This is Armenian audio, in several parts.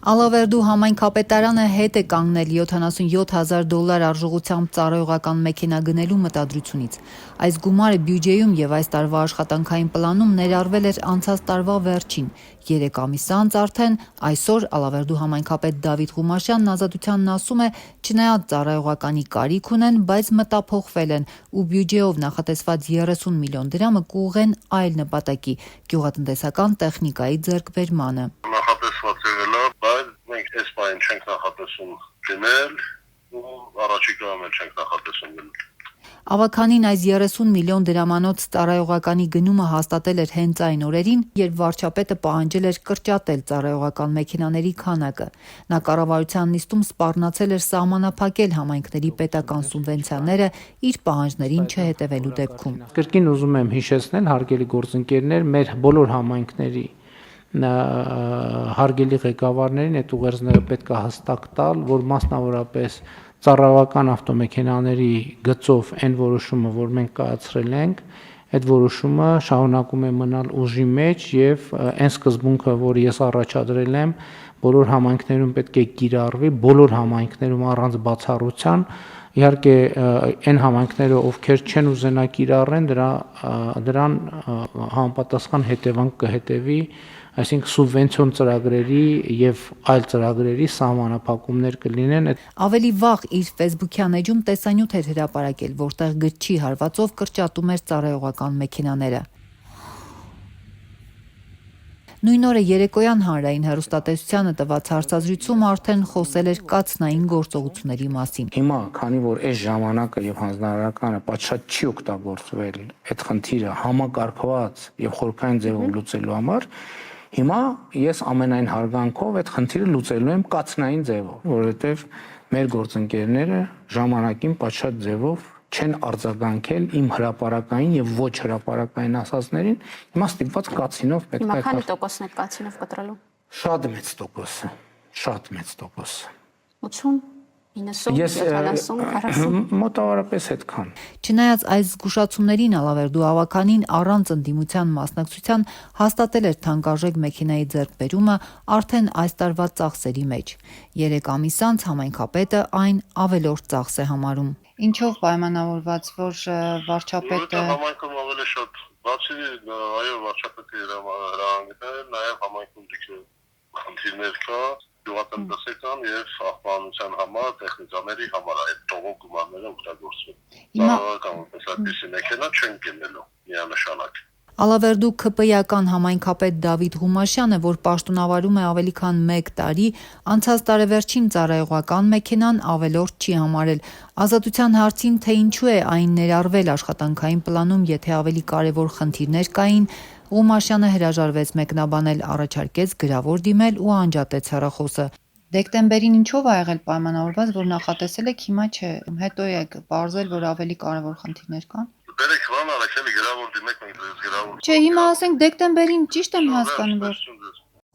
Ալավերդու համայնքապետարանը հետ է կանգնել $77,000 արժողությամբ ծառայողական մեքենա գնելու մտադրությունից։ Այս գումարը բյուջեում եւ այս տարվա աշխատանքային պլանում ներառվել էր անցած տարվա վերջին 3 ամիս անց արդեն այսօր Ալավերդու համայնքապետ Դավիթ Ղումաշյանն Ազատությանն ասում է, չնայած ծառայողականի կարիք ունեն, բայց մտափոխվել են ու բյուջեով նախատեսված 30 միլիոն դրամը կուղղեն այլ նպատակի՝ գյուղատնտեսական տեխնիկայի ձեռքբերմանը։ Այս բան չենք նախատեսում գնել ու առաջիկայում չենք նախատեսում գնել։ Ավականին այս 30 միլիոն դրամանոց ծառայողականի գնումը հաստատել էր հենց այն օրերին, երբ վարչապետը պահանջել էր կրճատել ծառայողական մեքենաների քանակը։ Նա կառավարության նիստում սպառնացել էր սահմանափակել համայնքների պետական սուբվենցիաները իր պահանջներին չհետևելու դեպքում։ Կրկին ուզում եմ հիշեցնել, հարգելի գործընկերներ, մեր բոլոր համայնքների հարգելի ղեկավարներին այդ ուղերձները պետք է հստակ տալ, որ մասնավորապես ծառայողական ավտոմեքենաների գծով այն որոշումը, որ մենք կայացրել ենք, այդ որոշումը շարունակում է մնալ ուժի մեջ եւ այն սկզբունքը, որ ես առաջադրել եմ, բոլոր համայնքներում պետք է կիրառվի, բոլոր համայնքներում առանց բացառության։ Իհարկե այն համայնքները, ովքեր չեն ուզենա կիրառեն, դրան համապատասխան հետևանք կհետևի, այսինքն սուբվենցիոն ծրագրերի եւ այլ ծրագրերի սահմանափակումներ կլինեն։ Ավելի վաղ իր Facebook-յան էջում տեսանյութ էր հրապարակել, որտեղ գչի հարվածով կրճատում էր ծառայողական մեքենաները։ Նույն օրը երեկոյան հանրային հեռուստատեսությանը տված հարցազրույցում արդեն խոսել էր կաթսնային գործողությունների մասին։ Հիմա, քանի որ այս ժամանակը եւ հանձնարարականը պատշաճ չի օգտագործվել այդ խնդիրը համակարգված եւ խորքային ձևով լուծելու համար, հիմա ես ամենայն հարգանքով այդ խնդիրը լուծելու եմ կաթսնային ձևով, որովհետեւ մեր գործընկերները ժամանակին պատշաճ ձևով չեն արձագանքել իմ հրապարակային եւ ոչ հրապարակային ասածներին, հիմա ստիպված կացինով պետք է։ Հիմա քանի տոկոսն է կացինով կտրելու։ Շատ մեծ տոկոս։ 80, 90, 70, 40 մոտավորապես այդքան։ Չնայած այս զգուշացումներին Ալավերդու ավականին առանց ընդդիմության մասնակցության հաստատել էր թանկարժեք մեքենայի ձեռքբերումը արդեն այս տարվա ծախսերի մեջ։ 3 ամիս անց համայնքապետը այն ավելորդ ծախս է համարում։ Ինչով պայմանավորված, որ վարչապետը համայնքում ավելի շատ բացի այո վարչապետի հրահանգները նաև համայնքում խնդիրներ կա գյուղատնտեսական եւ աղբանության համար տեխնիկաների համար այդ տողոք գումարները օգտագործվում։ Ծառայողական տեսակի մեքենա չեն գնելու միանշանակ։ Ալավերդու ՔՊ-ական համայնքապետ Դավիթ Ղումաշյանը, որ պաշտոնավարում է ավելի քան 1 տարի, անցած տարեվերջին ծառայողական մեքենան ավելորդ չի համարել։ Ազատության հարցին, թե ինչու է այն ներառվել աշխատանքային պլանում, եթե ավելի կարևոր խնդիրներ կային, Ղումաշյանը հրաժարվեց մեկնաբանել, առաջարկեց գրավոր դիմել ու անջատեց հեռախոսը։ Դեկտեմբերին ինչով ա եղել պայմանավորված, որ նախատեսել եք, հիմա չէ, հետո եք պարզել, որ ավելի կարևոր խնդիրներ կան։ Բերեք բան արեք, էլի գրավոր դիմեք, մենք դες գրավոր։ Չէ, հիմա ասենք դեկտեմբերին ճիշտ եմ հասկանում, որ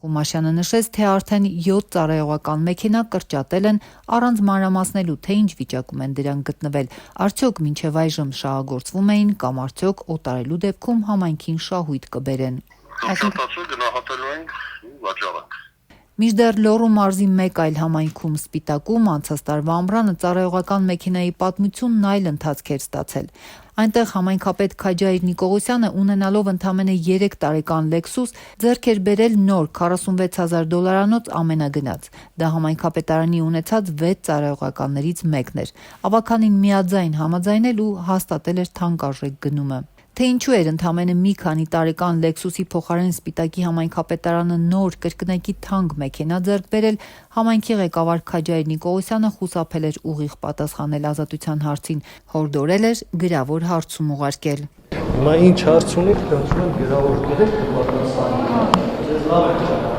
Ղումաշյանը նշեց, թե արդեն 7 ծառայողական մեքենա կրճատել են առանց մանրամասնելու, թե ինչ վիճակում են դրանք գտնվել, արդյոք մինչև այժմ շահագործվում էին կամ արդյոք օտարելու դեպքում համայնքին շահույթ կբերեն։ Այսինքն գնահատելու ենք վաճառանք։ Մինչդեռ Լոռու մարզի մեկ այլ համայնքում Սպիտակում անցած տարվա ամռանը ծառայողական մեքենայի պատմությունն այլ ընթացք էր ստացել։ Այնտեղ համայնքապետ Քաջայր Նիկողոսյանը, ունենալով ընդամենը 3 տարեկան Lexus, ձեռք էր բերել նոր $46,000 ամենագնաց։ Դա համայնքապետարանի ունեցած 6 ծառայողականներից մեկն էր։ Ավականին միաձայն համաձայնել ու հաստատել էր թանկարժեք գնումը։ Թե ինչու էր ընդամենը մի քանի տարեկան Lexus-ի փոխարեն Սպիտակի համայնքապետարանը նոր կրկնակի թանկ մեքենա ձեռք բերել, համայնքի ղեկավար Քաջայր Նիկողոսյանը խուսափել էր ուղիղ պատասխանել Ազատության հարցին, հորդորել էր գրավոր հարցում ուղարկել։ Հիմա ինչ հարց ունեք, խնդրում եմ գրավոր գրեք, պատասխանեք։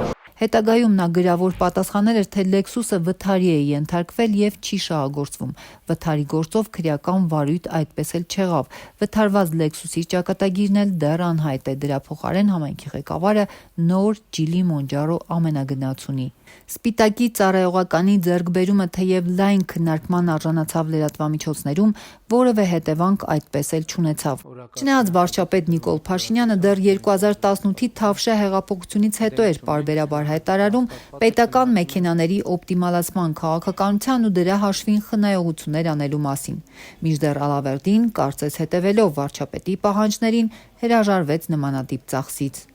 Հետագայում նա գրավոր պատասխանել էր, թե Lexus-ը վթարի է ենթարկվել եւ չի շահագործվում։ Վթարի գործով քրեական վարույթ այդպես էլ չեղավ։ Վթարված Lexus-ի ճակատագիրն էլ դեռ անհայտ է։ Դրա փոխարեն համայնքի ղեկավարը նոր Geely Monjaro ամենագնաց ունի։ Սպիտակի ծառայողականի ձեռքբերումը թեև լայն քննարկման արժանացավ լրատվամիջոցներում, որևէ հետևանք այդպես էլ չունեցավ։ Չնայած վարչապետ Նիկոլ Փաշինյանը դեռ 2018-ի Թավշյա հեղափոխությունից հետո էր պարբերաբար հայտարարում պետական մեքենաների օպտիմալացման քաղաքականության ու դրա հաշվին խնայողություններ անելու մասին։ Մինչդեռ Ալավերդին, կարծես հետևելով վարչապետի պահանջներին, հրաժարվեց նմանատիպ ծախսից։